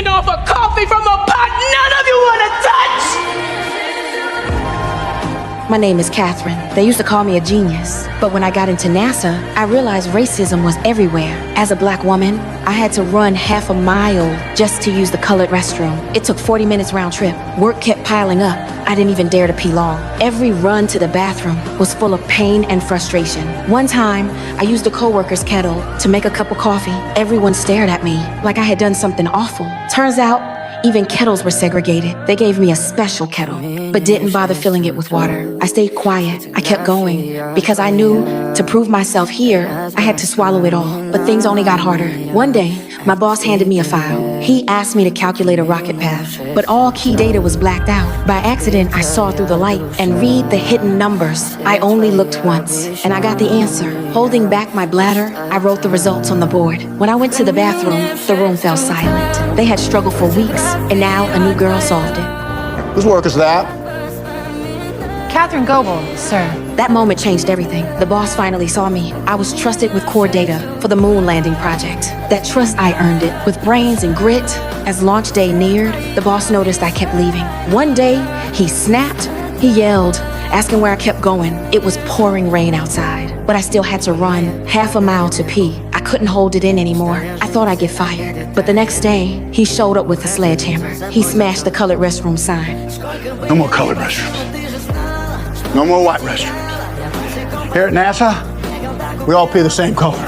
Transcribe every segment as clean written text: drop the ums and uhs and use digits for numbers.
even offer coffee from a pot none of you want to touch! My name is Catherine. They used to call me a genius. But when I got into NASA, I realized racism was everywhere. As a black woman, I had to run half a mile just to use the colored restroom. It took 40 minutes round trip. Work kept piling up. I didn't even dare to pee long. Every run to the bathroom was full of pain and frustration. One time, I used a coworker's kettle to make a cup of coffee. Everyone stared at me like I had done something awful. Turns out, even kettles were segregated. They gave me a special kettle, but didn't bother filling it with water. I stayed quiet. I kept going because I knew to prove myself here, I had to swallow it all. But things only got harder. One day, my boss handed me a file. He asked me to calculate a rocket path, but all key data was blacked out. By accident, I saw through the light and read the hidden numbers. I only looked once, and I got the answer. Holding back my bladder, I wrote the results on the board. When I went to the bathroom, the room fell silent. They had struggled for weeks, and now a new girl solved it. Whose work is that? Catherine Goebel, sir. That moment changed everything. The boss finally saw me. I was trusted with core data for the moon landing project. That trust, I earned it with brains and grit. As launch day neared, the boss noticed I kept leaving. One day, he snapped. He yelled, asking where I kept going. It was pouring rain outside, but I still had to run half a mile to pee. I couldn't hold it in anymore. I thought I'd get fired. But the next day, he showed up with a sledgehammer. He smashed the colored restroom sign. No more colored restrooms. No more white restrooms. Here at NASA, we all pee the same color.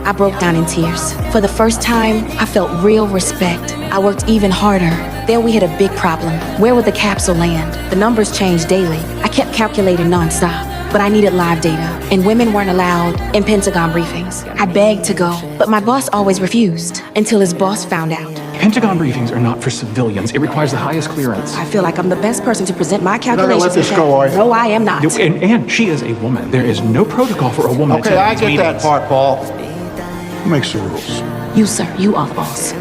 I broke down in tears. For the first time, I felt real respect. I worked even harder. Then we had a big problem. Where would the capsule land? The numbers changed daily. I kept calculating nonstop, but I needed live data, and women weren't allowed in Pentagon briefings. I begged to go, but my boss always refused until his boss found out. Pentagon briefings are not for civilians. It requires the highest clearance. I feel like I'm the best person to present my gonna calculations. let this go, are you? No, I am not. And she is a woman. There is no protocol for a woman. Okay, I get that part, Paul. Who makes the rules? You, sir, you are the boss.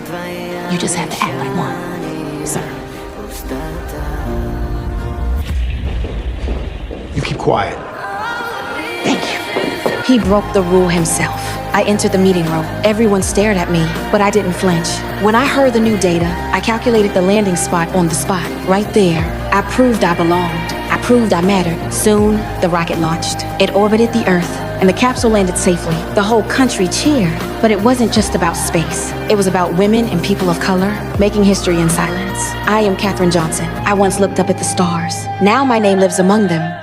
You just have to act like one, sir. You keep quiet. Thank you. He broke the rule himself. I entered the meeting room. Everyone stared at me, but I didn't flinch. When I heard the new data, I calculated the landing spot on the spot. Right there, I proved I belonged. I proved I mattered. Soon, the rocket launched. It orbited the Earth, and the capsule landed safely. The whole country cheered. But it wasn't just about space. It was about women and people of color making history in silence. I am Katherine Johnson. I once looked up at the stars. Now my name lives among them.